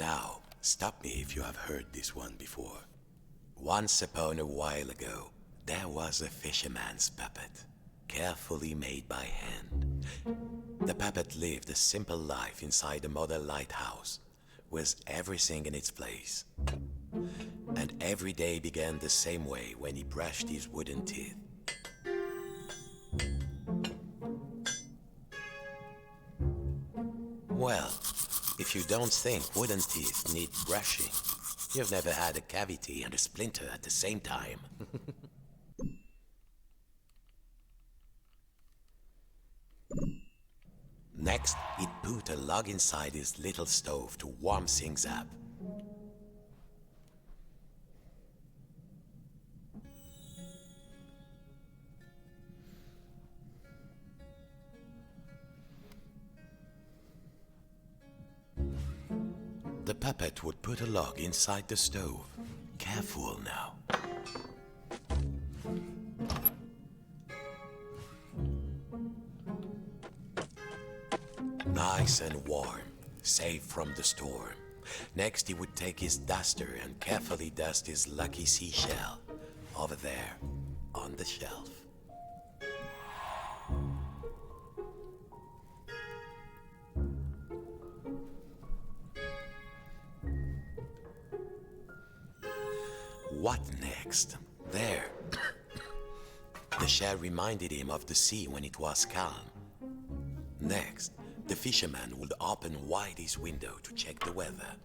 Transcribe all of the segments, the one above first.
Now, stop me if you have heard this one before. Once upon a while ago, there was a fisherman's puppet, carefully made by hand. The puppet lived a simple life inside a model lighthouse, with everything in its place. And every day began the same way when he brushed his wooden teeth. Well, if you don't think wooden teeth need brushing, you've never had a cavity and a splinter at the same time. Next, he'd put a log inside his little stove to warm things up. The puppet would put a log inside the stove. Careful now. Nice and warm, safe from the storm. Next, he would take his duster and carefully dust his lucky seashell over there on the shelf. What next? There. The shell reminded him of the sea when it was calm. Next, the fisherman would open wide his window to check the weather.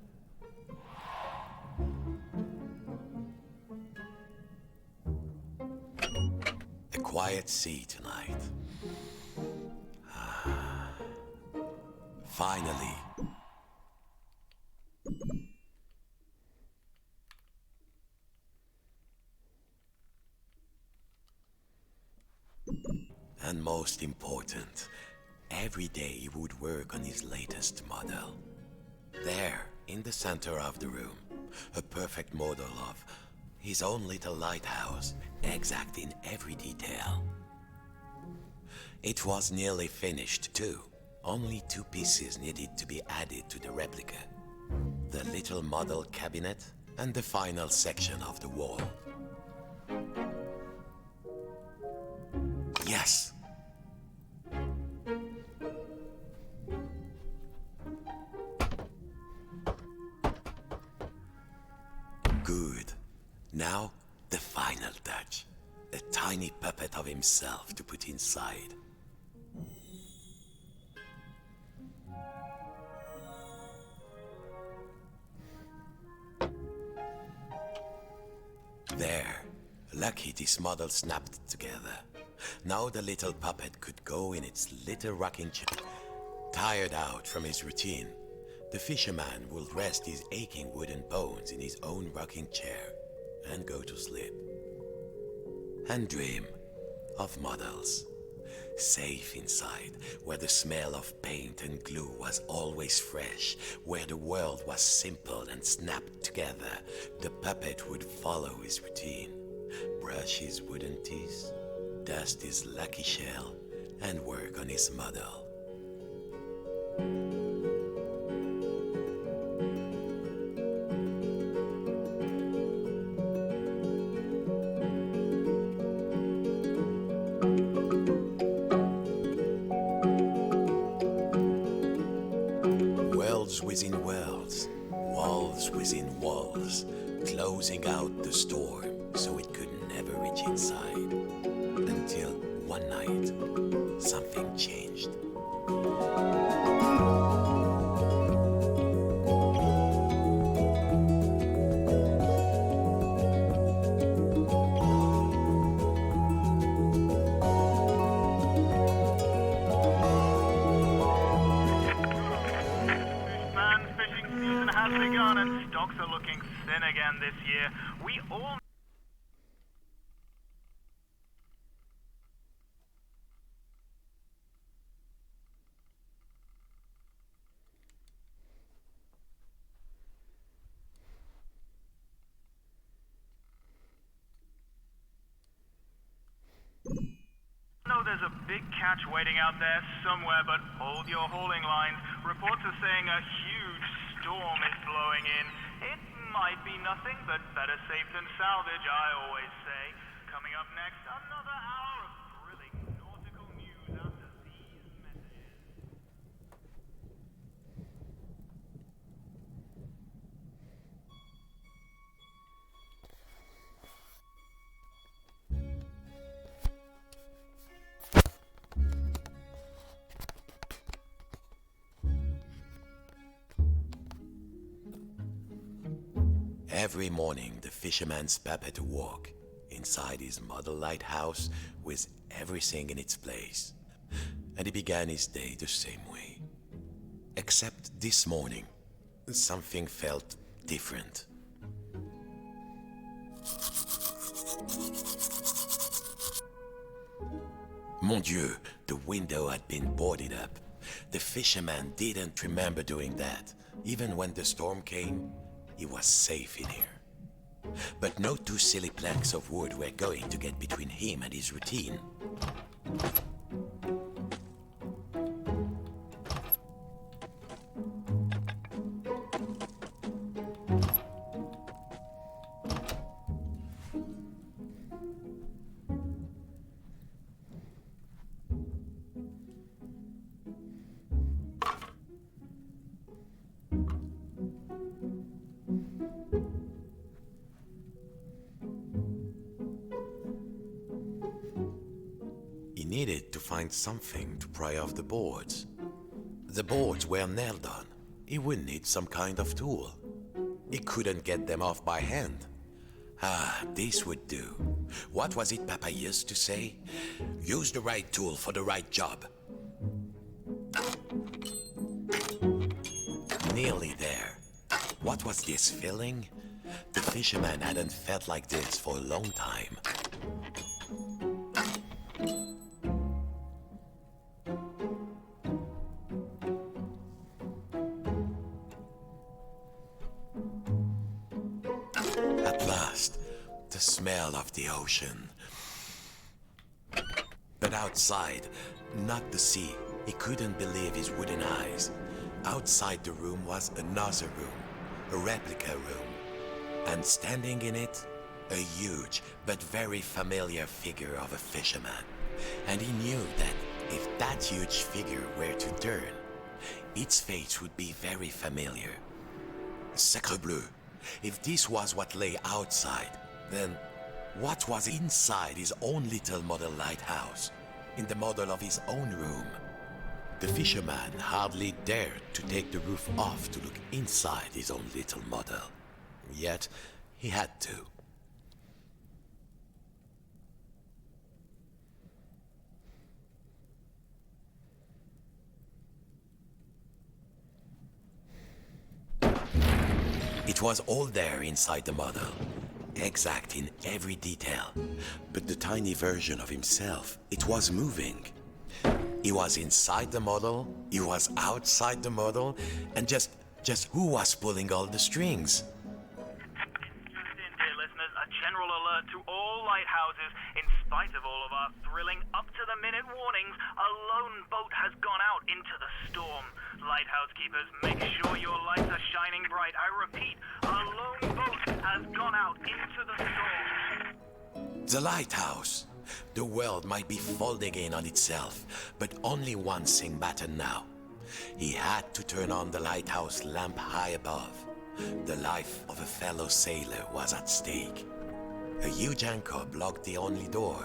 A quiet sea tonight. Finally. And most important, every day he would work on his latest model. There, in the center of the room, a perfect model of his own little lighthouse, exact in every detail. It was nearly finished too. Only 2 pieces needed to be added to the replica. The little model cabinet and the final section of the wall. Yes! Good. Now, the final touch. A tiny puppet of himself to put inside. There. Lucky this model snapped together. Now the little puppet could go in its little rocking chair. Tired out from his routine, the fisherman will rest his aching wooden bones in his own rocking chair and go to sleep. And dream of models, safe inside, where the smell of paint and glue was always fresh, where the world was simple and snapped together. The puppet would follow his routine, brush his wooden teeth, dust his lucky shell, and work on his model. Worlds within worlds, walls within walls, closing out the storm so it could never reach inside. Until one night, something changed. Fishing season has begun and stocks are looking thin again this year. We all know there's a big catch waiting out there somewhere, but hold your hauling lines. Reports are saying a huge storm is blowing in. It might be nothing, but better safe than salvage, I always say. Coming up next, another hour of thrilling nautical news after these messages. Every morning, the fisherman's puppet awoke inside his model lighthouse with everything in its place. And he began his day the same way. Except this morning, something felt different. Mon Dieu, the window had been boarded up. The fisherman didn't remember doing that. Even when the storm came, he was safe in here. But no two silly planks of wood were going to get between him and his routine. He needed to find something to pry off the boards. The boards were nailed on. He would need some kind of tool. He couldn't get them off by hand. This would do. What was it Papa used to say? Use the right tool for the right job. Nearly there. What was this feeling? The fisherman hadn't felt like this for a long time. At last, the smell of the ocean. But outside, not the sea. He couldn't believe his wooden eyes. Outside the room was another room, a replica room. And standing in it, a huge but very familiar figure of a fisherman. And he knew that if that huge figure were to turn, its face would be very familiar. Sacre bleu! If this was what lay outside, then what was inside his own little model lighthouse, in the model of his own room? The fisherman hardly dared to take the roof off to look inside his own little model. Yet, he had to. It was all there inside the model, exact in every detail. But the tiny version of himself, it was moving. He was inside the model, he was outside the model, and just who was pulling all the strings? Dear listeners, a general alert to all lighthouses. In spite of all of our thrilling up-to-the-minute warnings, a lone boat has gone out into the storm. Lighthouse keepers, make sure your lights are shining bright. I repeat, a lone boat has gone out into the storm. The lighthouse. The world might be folding in on itself, but only one thing mattered now. He had to turn on the lighthouse lamp high above. The life of a fellow sailor was at stake. A huge anchor blocked the only door.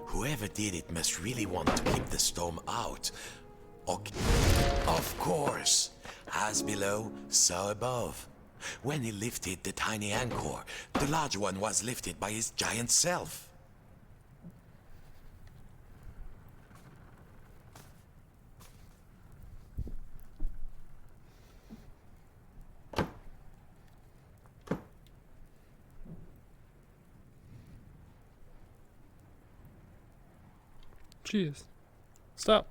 Whoever did it must really want to keep the storm out. Of course, as below, so above. When he lifted the tiny anchor, the large one was lifted by his giant self. Jeez. Stop.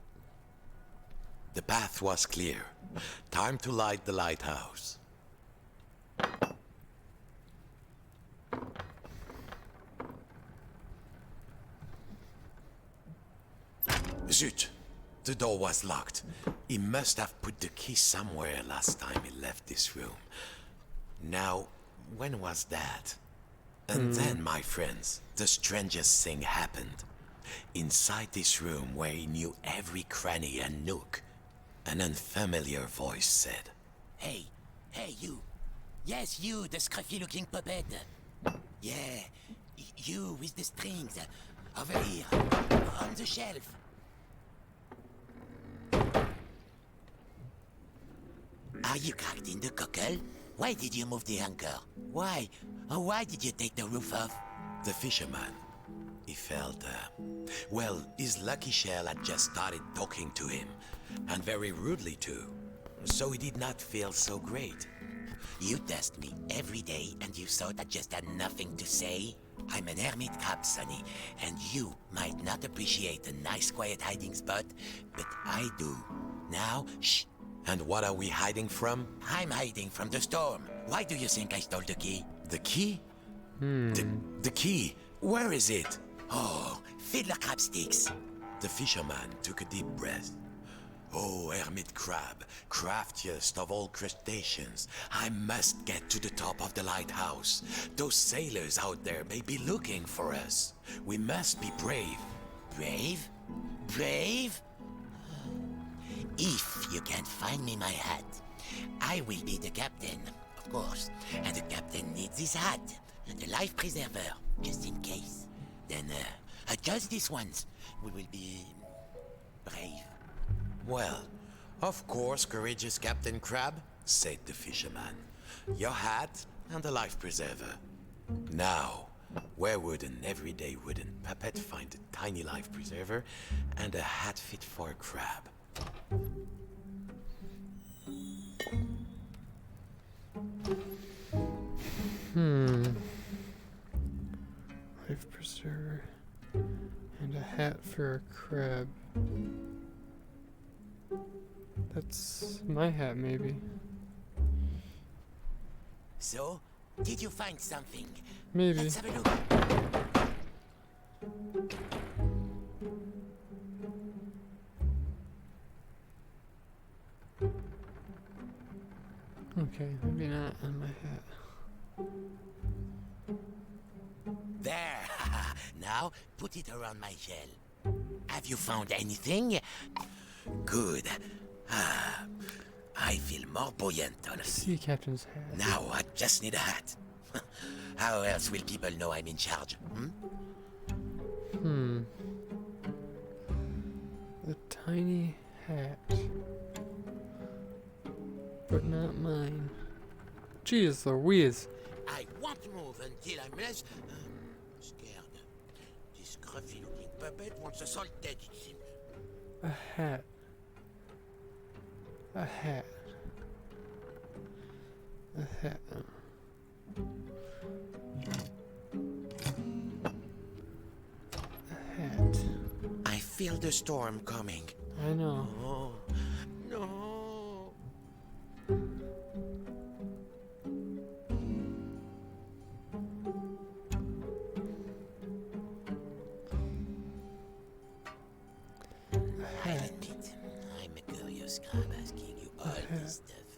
The path was clear. Time to light the lighthouse. Zut! The door was locked. He must have put the key somewhere last time he left this room. Now, when was that? And then, my friends, the strangest thing happened. Inside this room where he knew every cranny and nook, an unfamiliar voice said, Hey, you. Yes, you, the scruffy-looking puppet. Yeah, you with the strings. Over here, on the shelf. Are you cracked in the cockle? Why did you move the anchor? Why? Or why did you take the roof off? The fisherman. He felt, well, his lucky shell had just started talking to him, and very rudely too, so he did not feel so great. You test me every day and you thought I just had nothing to say? I'm an hermit crab, Sonny, and you might not appreciate a nice quiet hiding spot, but I do. Now, shh. And what are we hiding from? I'm hiding from the storm. Why do you think I stole the key? The key? The key? Where is it? Oh, fiddler crab sticks. The fisherman took a deep breath. Oh, hermit crab, craftiest of all crustaceans, I must get to the top of the lighthouse. Those sailors out there may be looking for us. We must be brave. Brave? Brave? If you can't find me my hat, I will be the captain, of course. And the captain needs his hat and a life preserver, just in case. Then, just this once, we will be brave. Well, of course, courageous Captain Crab, said the fisherman. Your hat and a life preserver. Now, where would an everyday wooden puppet find a tiny life preserver and a hat fit for a crab? Life preserver and a hat for a crab. That's my hat, maybe. So, did you find something? Maybe. Let's have a look. Okay, maybe not on my hat. There. Now, put it around my shell. Have you found anything? Good. I feel more buoyant, honestly. Sea captain's hat. Now I just need a hat. How else will people know I'm in charge? A tiny hat. But not mine. Jeez Louise. I won't move until I'm less scared. This scruffy-looking puppet wants us all dead, it seems. A hat. A hat. A hat. A hat. I feel the storm coming. I know. Oh, no. I'll admit, I'm a curious crab asking you all this stuff.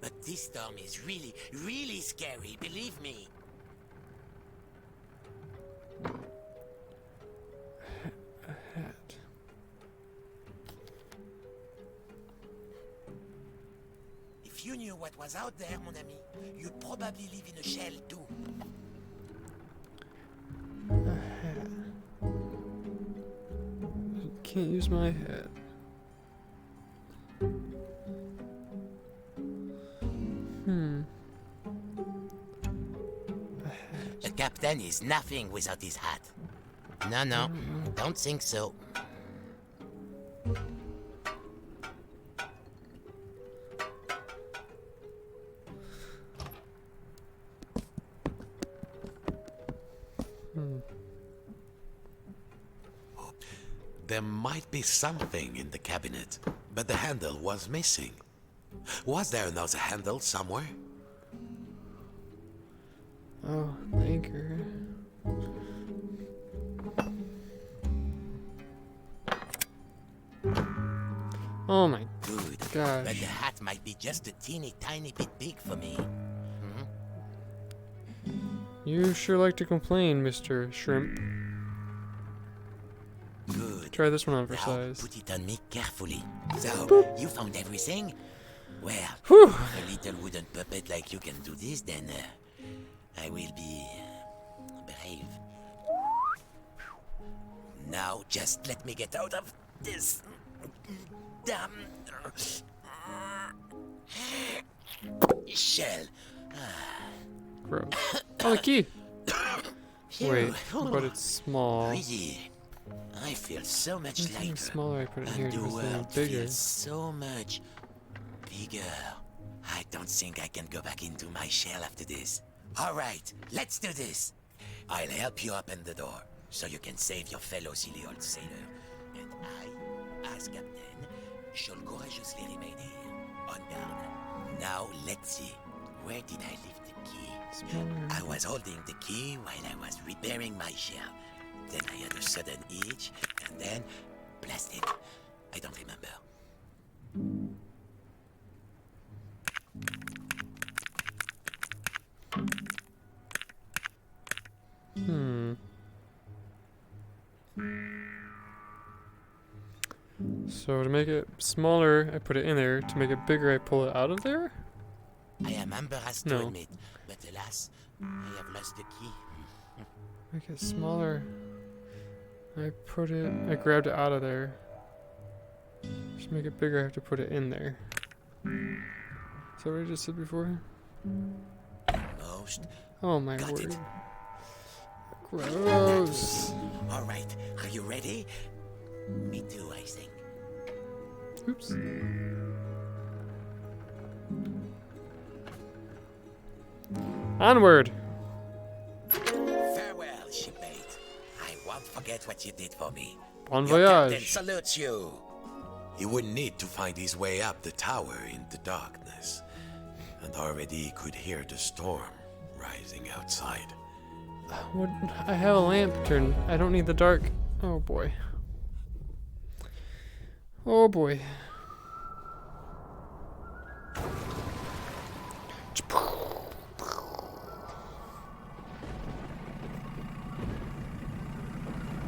But this storm is really, really scary, believe me. A hat. If you knew what was out there, mon ami, you'd probably live in a shell too. A hat. I can't use my hat. The captain is nothing without his hat. No, don't think so. There might be something in the cabinet, but the handle was missing. Was there another handle somewhere? Oh, the anchor. Oh my Good. gosh. But the hat might be just a teeny tiny bit big for me. You sure like to complain, Mr. Shrimp. Good. Try this one on for Now, size. put it on me carefully. So, you found everything? Well, Whew. if a little wooden puppet like you can do this, then I will be brave. Now, just let me get out of this damn shell. Gross. Oh, the key. Phew. Wait, but it's small. Breezy. I feel so much Anything lighter. smaller I put it And here the because they're world bigger. feels so much bigger. I don't think I can go back into my shell after this. All right, let's do this. I'll help you open the door so you can save your fellow silly old sailor. And I, as captain, shall courageously remain here, on guard. Now, let's see. Where did I leave the key? Smaller. I was holding the key while I was repairing my shell. Then I had a sudden itch, and then blasted. I don't remember. So to make it smaller, I put it in there. To make it bigger, I pull it out of there? I am embarrassed No. to admit, but alas, I have lost the key. Make it smaller. I grabbed it out of there. To make it bigger, I have to put it in there. Is that what I just said before? Most. Oh my Got word. it. Gross. All right, are you ready? Me too, I think. Oops. Onward. Farewell, shipmate. I won't forget what you did for me. Bon Your captain voyage. salutes you. He would need to find his way up the tower in the darkness, and already he could hear the storm rising outside. What? I have a lantern. I don't need the dark. Oh boy. Oh boy.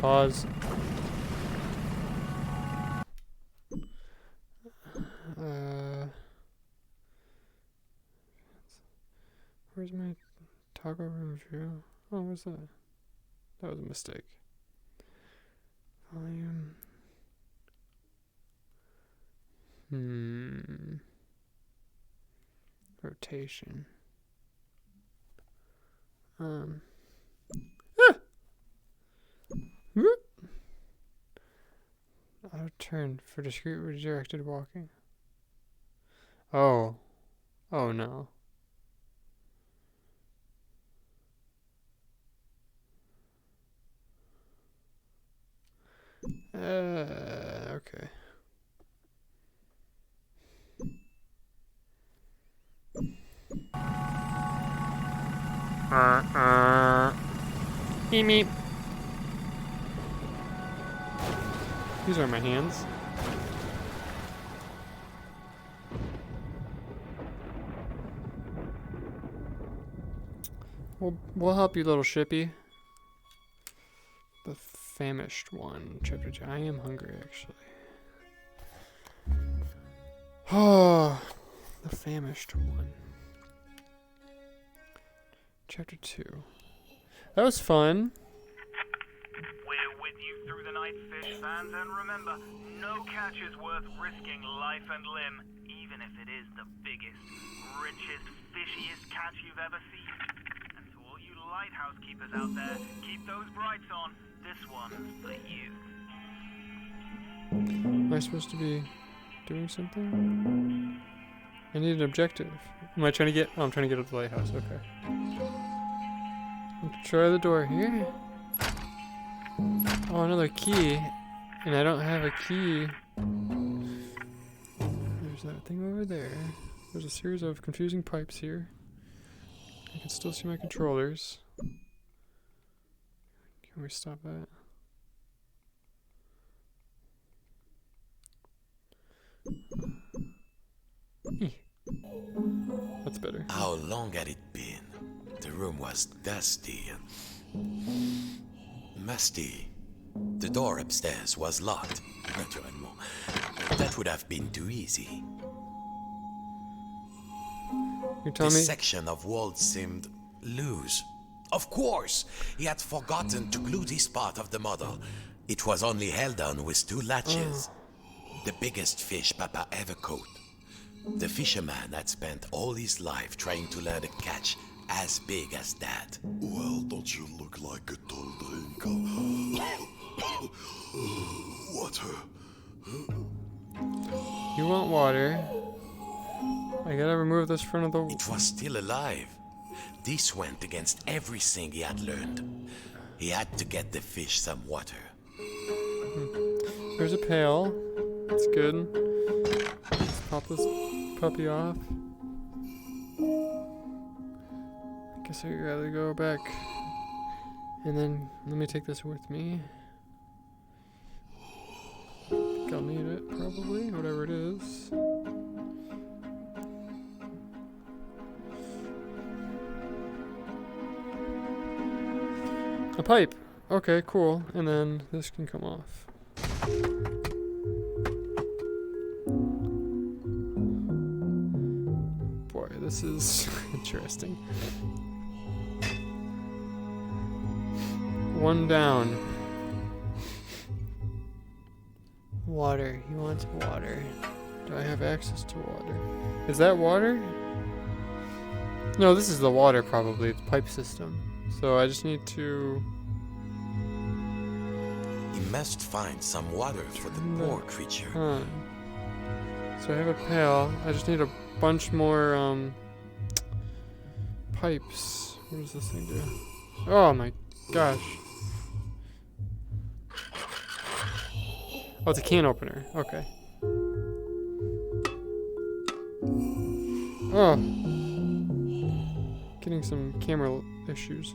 Pause. Where's my toggle room view? Oh, what's that? That was a mistake. Volume. Rotation. Ah! Whoop. Auto turn for discrete redirected walking. Oh. Oh no. Okay. Meep meep. These are my hands. We'll help you, little shippy. The famished one, chapter 2. I am hungry, actually. Oh, the famished one. Chapter 2. That was fun. We're with you through the night, fish fans, and remember, no catch is worth risking life and limb, even if it is the biggest, richest, fishiest catch you've ever seen. And to all you lighthouse keepers out there, keep those brights on. This one's for you. Am I supposed to be doing something? I need an objective. Am I trying to get... Oh, I'm trying to get up the lighthouse. Okay. Let's try the door here. Oh, another key. And I don't have a key. There's that thing over there. There's a series of confusing pipes here. I can still see my controllers. Can we stop that? better. How long had it been? The room was dusty and musty. The door upstairs was locked, naturellement. That would have been too easy. You tell me. This section of wall seemed loose. Of course, he had forgotten to glue this part of the model. It was only held on with 2 latches. The biggest fish Papa ever caught. The fisherman had spent all his life trying to learn a catch as big as that. Well, don't you look like a tall drink of water? You want water? I gotta remove this front of the. It was still alive. This went against everything he had learned. He had to get the fish some water. There's a pail. That's good. Let's pop this puppy off. I guess I'd rather go back. And then let me take this with me. I think I'll need it, probably, whatever it is. A pipe. Okay, cool. And then this can come off. Boy, this is interesting. One down. Water. He wants water. Do I have access to water? Is that water? No, this is the water probably. The pipe system. So I just need to... He must find some water for the poor creature. So I have a pail. I just need a bunch more pipes. What does this thing do? Oh my gosh. Oh, it's a can opener. Okay. Oh. Getting some camera issues.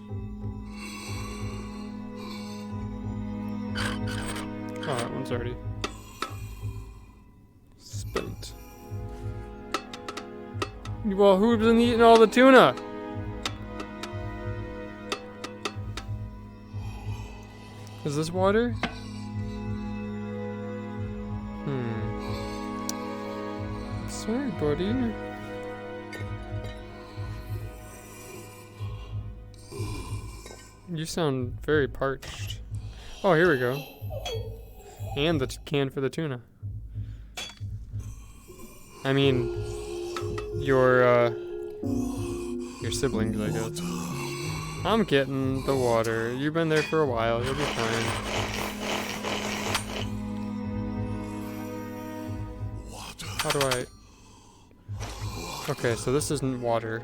Oh, that one's already spent. Well, who's been eating all the tuna? Is this water? Sorry, buddy. You sound very parched. Oh, here we go. And the can for the tuna. I mean, your siblings, I guess. I'm getting the water. You've been there for a while. You'll be fine. How do I... Okay, so this isn't water,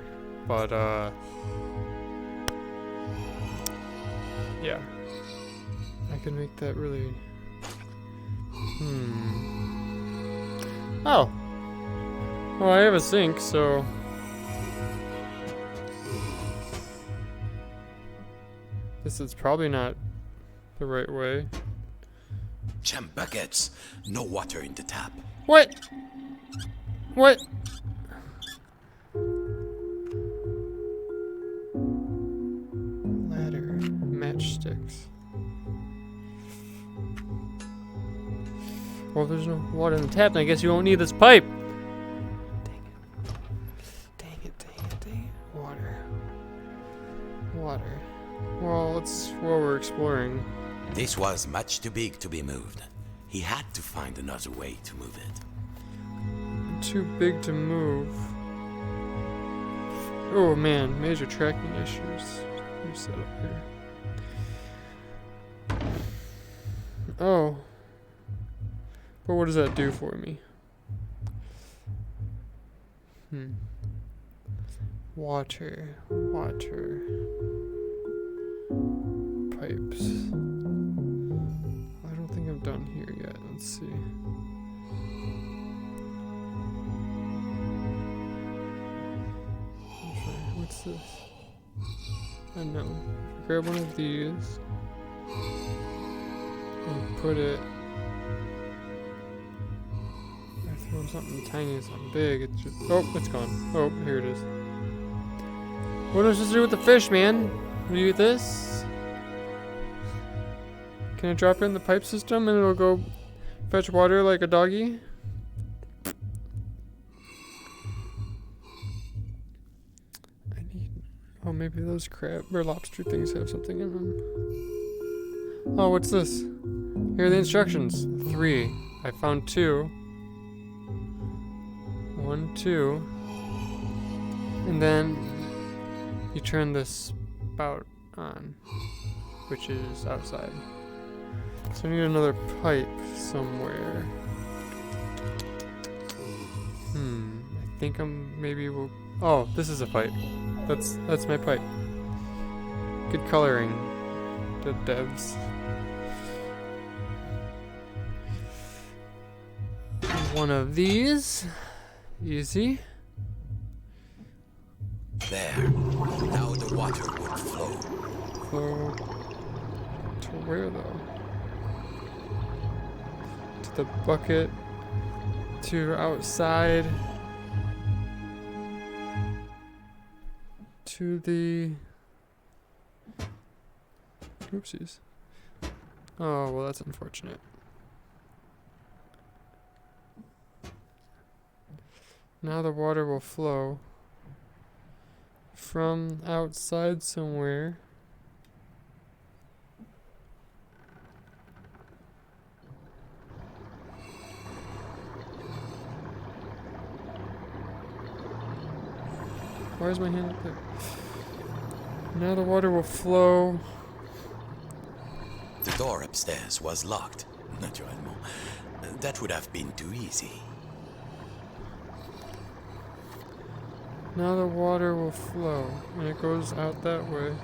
but, yeah. I can make that really... Oh! Well, I have a sink, so... This is probably not the right way. Jam buckets. No water in the tap. What? What? Ladder. Matchsticks. Well, if there's no water in the tap, then I guess you won't need this pipe. Dang it. Water. Well, we're exploring. This was much too big to be moved. He had to find another way to move it. Too big to move. Oh man, major tracking issues. You set up here. Oh. But what does that do for me? Water. Pipes. I don't think I'm done here yet. Let's see. What's this? Unknown. Grab one of these and put it. I throw something tiny and something big. It's just, oh, it's gone. Oh, here it is. What am I supposed to do with the fish, man? Do you eat this? Can I drop it in the pipe system and it'll go fetch water like a doggy? I need... Oh, maybe those crab or lobster things have something in them. Oh, what's this? Here are the instructions. 3. I found 2. 1, 2. And then you turn this spout on, which is outside. So I need another pipe somewhere. I think maybe we'll... Oh, this is a pipe. That's my pipe. Good coloring, the devs. One of these. Easy. There. Now the water would flow. Flow to where though? To the bucket. To outside. To the... Oopsies. Oh, well that's unfortunate. Now the water will flow from outside somewhere. Why is my hand up there? Now the water will flow. The door upstairs was locked. Naturellement. That would have been too easy. Now the water will flow, and it goes out that way.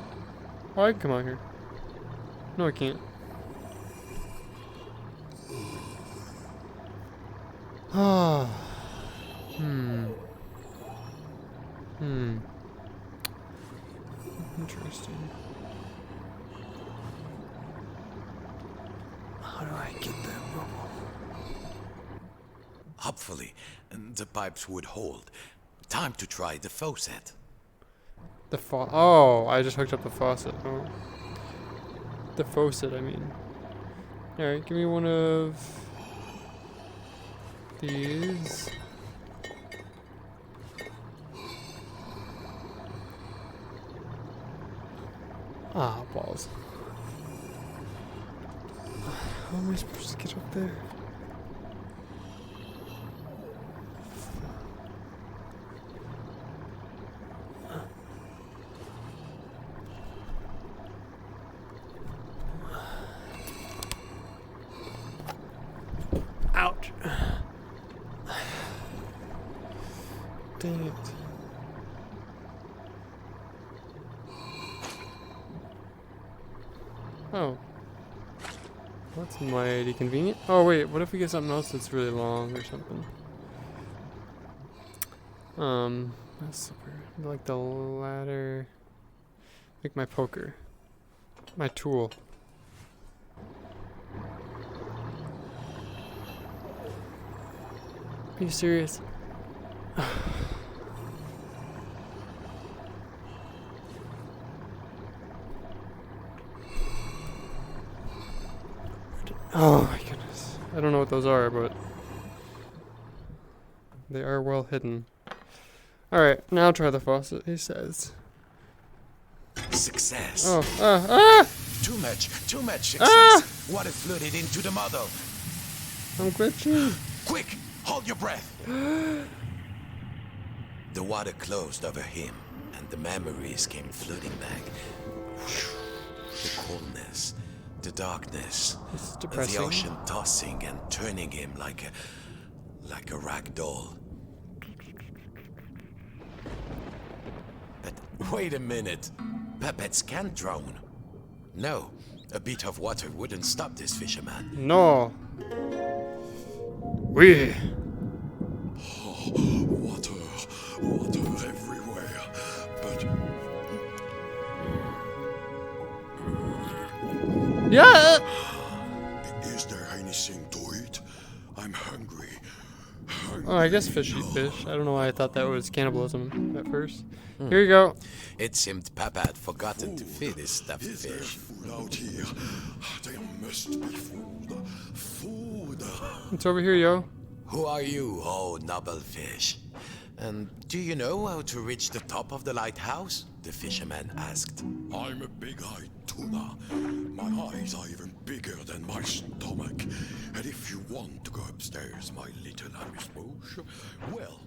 Oh, I can come out here. No, I can't. Ah. Interesting. How do I get that bubble? Hopefully, the pipes would hold. Time to try the faucet. The oh, I just hooked up the faucet. Oh. The faucet, I mean. Alright, give me one of these. Ah, balls. How am I supposed to get up there? Ouch. Dang it. Oh. That's mighty convenient. Oh wait, what if we get something else that's really long or something? That's super. Like the ladder. Like my poker. My tool. Are you serious? Oh my goodness. I don't know what those are, but they are well hidden. Alright, now try the faucet, he says. Success. Oh, Too much success. Water flooded into the model. I'm glitching. Quick, hold your breath. The water closed over him, and the memories came flooding back. The coldness, the darkness, This is depressing. the ocean tossing and turning him like a rag doll. But wait a minute. Puppets can't drown. No, a bit of water wouldn't stop this fisherman. No. We. Water everywhere. But Yeah. is there anything to eat? I'm hungry. Oh, I guess fish eat fish. I don't know why I thought that was cannibalism at first. Here you go. It seemed Papa had forgotten to feed his stuffed Is there fish. food out here? There must be food. Food. It's over here, yo. Who are you, oh noble fish? And do you know how to reach the top of the lighthouse? The fisherman asked. I'm a big-eyed tuna. My eyes are even bigger than my stomach. And if you want to go upstairs, my little amuse-bouche, well,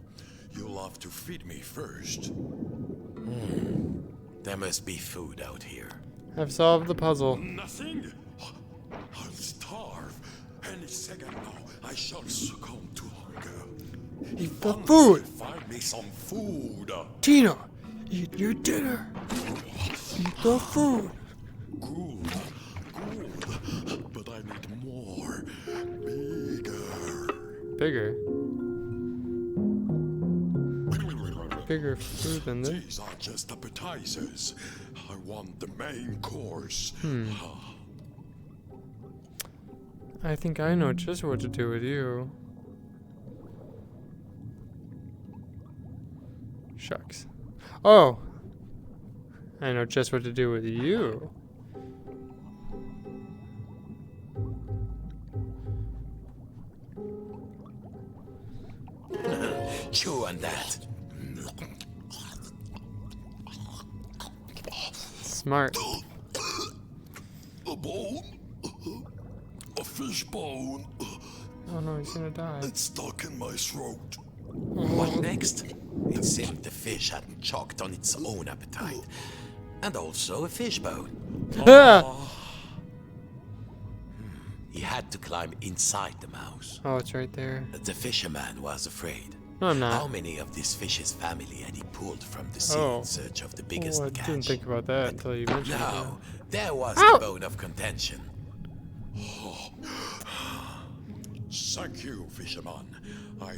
you'll have to feed me first. There must be food out here. I've solved the puzzle. Nothing? I'll starve. Any second now, I shall succumb to hunger. Eat the food! Find me some food. Tina, eat your dinner. Eat the food. Good, good. But I need more. Bigger. Bigger. Bigger food than this. These are just appetizers. I want the main course. I think I know just what to do with you. Shucks. Oh! I know just what to do with you. Chew on that. Smart. A bone? A fish bone? Oh no, he's gonna die. It's stuck in my throat. What next? It seemed the fish hadn't choked on its own appetite. And also a fish bone. Ah! He had to climb inside the mouse. Oh, it's right there. The fisherman was afraid. No, I'm How not. many of this fish's family had he pulled from the sea Oh. in search of the biggest Oh, I catch? didn't think about that until you mentioned No, there was Ow! the bone of contention. Thank you, fisherman. I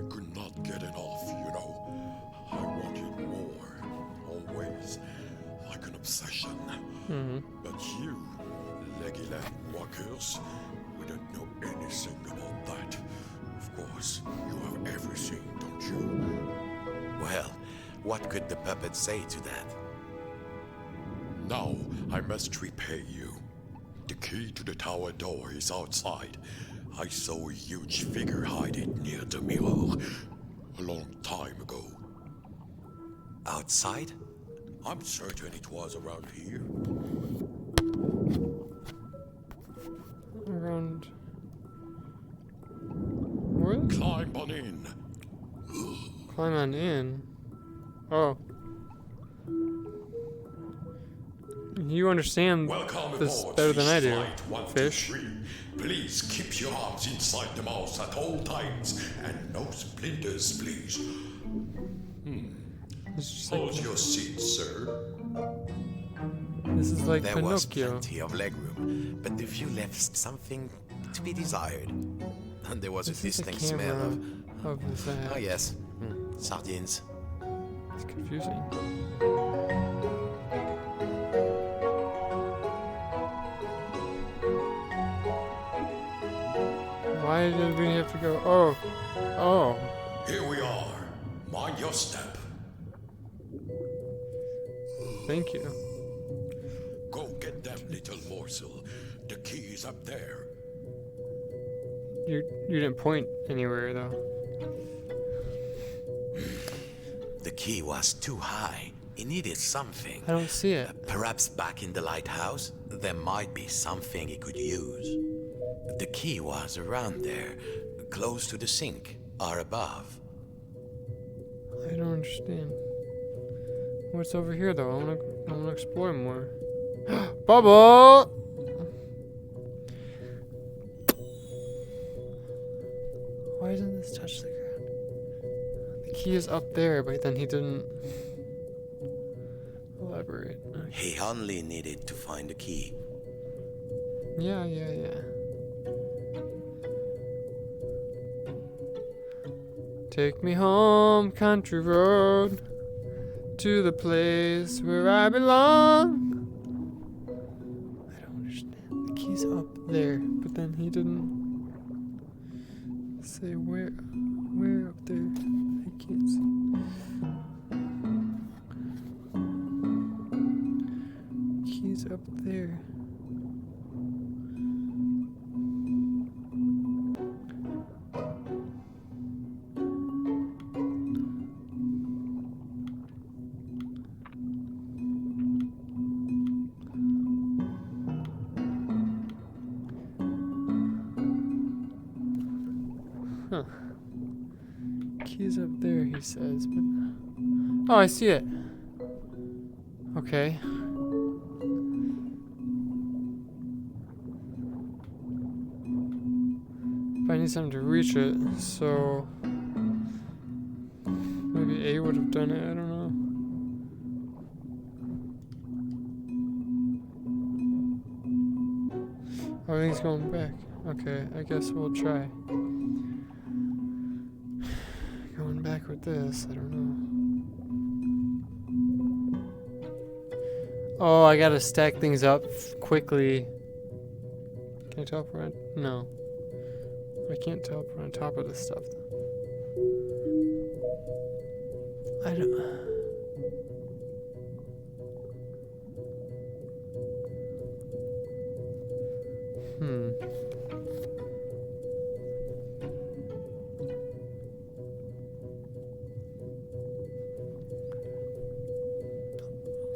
could not get enough, you know. I wanted more. Always. Like an obsession. But you, leggy lamb walkers, we don't know anything about that. Of course, you have everything, don't you? Well, what could the puppet say to that? Now, I must repay you. The key to the tower door is outside. I saw a huge figure hide it near the mirror a long time ago. Outside? I'm certain it was around here. Around. What? Climb on in. Climb on in. Oh. You understand Welcome this aboard, better than I do, Flight 123. fish. Please keep your arms inside the mouse at all times, and no splinters, please. It's just like, Hold your seat, sir. this is like There was Pinocchio. plenty of legroom, but the view left something to be desired. And there was This a is the distinct smell camera of... of that. Oh yes, sardines. It's confusing. Why did we have to go? Oh. Oh. Here we are. Mind your step. Thank you. Go get them, little morsel. The key is up there. You didn't point anywhere though. The key was too high. He needed something. I don't see it. Perhaps back in the lighthouse, there might be something he could use. The key was around there, close to the sink, or above. I don't understand. What's over here though? I wanna explore more. Bubble! Why doesn't this touch the ground? The key is up there, but then he didn't elaborate. Okay. He only needed to find the key. Yeah. Take me home, country road, to the place where I belong. I don't understand. The key's up there, but then he didn't Say where up there? I can't see. Keys up there. Huh. Keys up there, he says, but... Oh, I see it. Okay. But I need something to reach it, so... Maybe A would have done it, I don't know. Oh, everything's going back. Okay, I guess we'll try. Going back with this, I don't know. Oh, I gotta stack things up quickly. Can I teleport? No. I can't teleport on top of this stuff. I don't...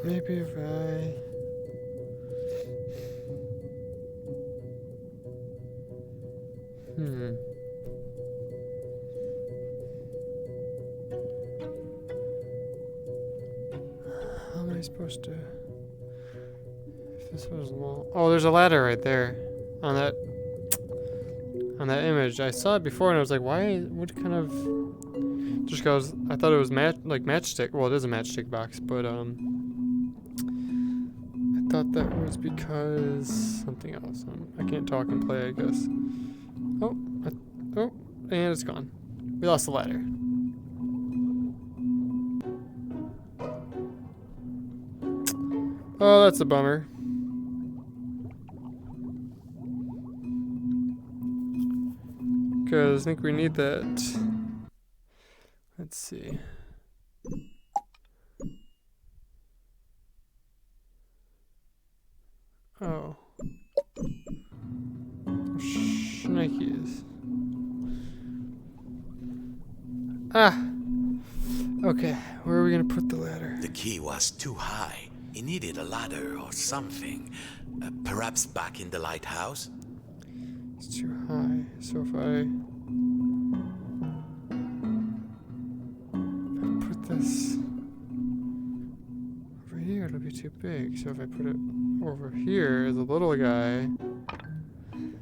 Maybe if I... How am I supposed to... If this was long... Oh, there's a ladder right there. On that image. I saw it before and I was like, why? What kind of... Just goes... I thought it was matchstick. Well, it is a matchstick box, but I thought that was because something else. I can't talk and play, I guess. Oh, and it's gone. We lost the ladder. Oh, that's a bummer. Because I think we need that. Let's see. Oh. Shnikes. Ah! Okay, where are we gonna put the ladder? The key was too high. He needed a ladder or something. Perhaps back in the lighthouse? It's too high. So if I put this over here, it'll be too big. So if I put it over here, the little guy.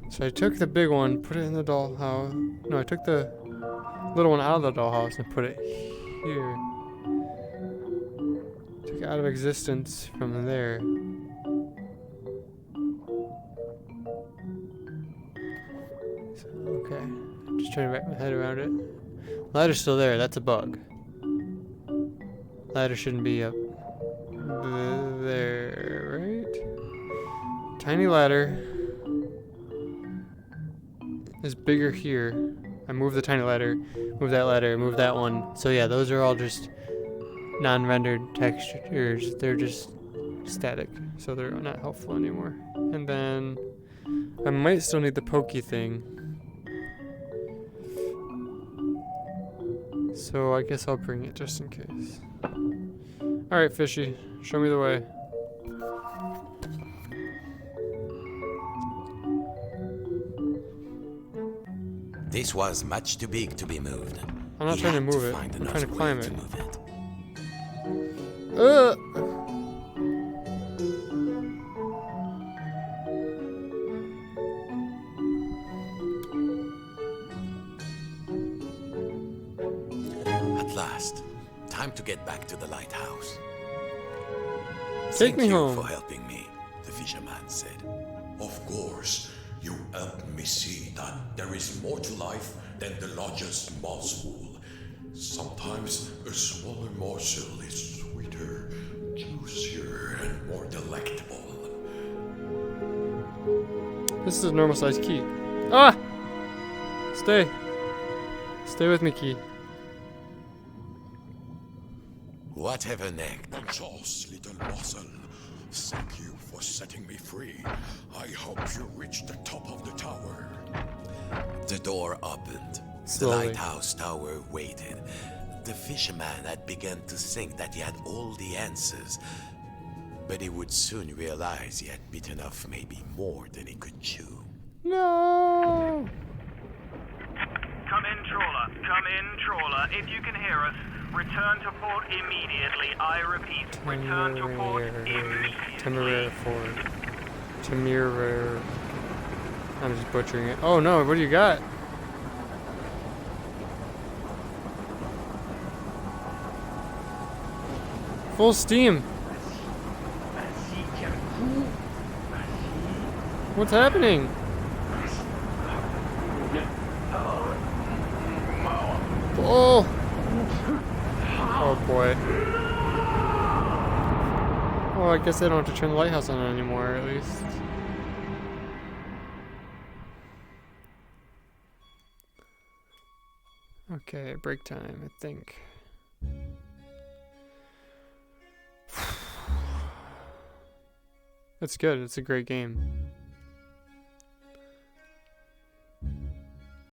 So I took the big one, put it in the dollhouse. No, I took the little one out of the dollhouse and put it here. Took it out of existence from there. So, okay. Just trying to wrap my head around it. Ladder's still there, that's a bug. Ladder shouldn't be up there, right? Tiny ladder is bigger here. I move the tiny ladder, move that one. So yeah, those are all just non-rendered textures. They're just static, so they're not helpful anymore. And then I might still need the pokey thing. So I guess I'll bring it just in case. Alright, Fishy, show me the way. This was much too big to be moved. I'm not trying to move it. I'm trying to climb it. At last, time to get back to the lighthouse. Take me Thank you home. for helping me, the fisherman said. Of course, you helped me see that there is more to life than the largest mouse wool. Sometimes a smaller morsel is sweeter, juicier, and more delectable. This is a normal sized key. Ah! Stay. Stay with me, Key. Whatever next? Bonchance, little morsel. Thank you for setting me free. I hope you reach the top of the tower. The door opened. Slowly. The lighthouse tower waited. The fisherman had begun to think that he had all the answers, but he would soon realize he had bitten off maybe more than he could chew. No! Come in, trawler. Come in, trawler. If you can hear us, return to port immediately. I repeat, return to port immediately. Temporary Ford. Temporary. I'm just butchering it. Oh no, what do you got? Full steam. What's happening? Oh! Oh boy. Well, I guess I don't have to turn the lighthouse on anymore, at least. Okay, break time, I think. That's good, it's a great game.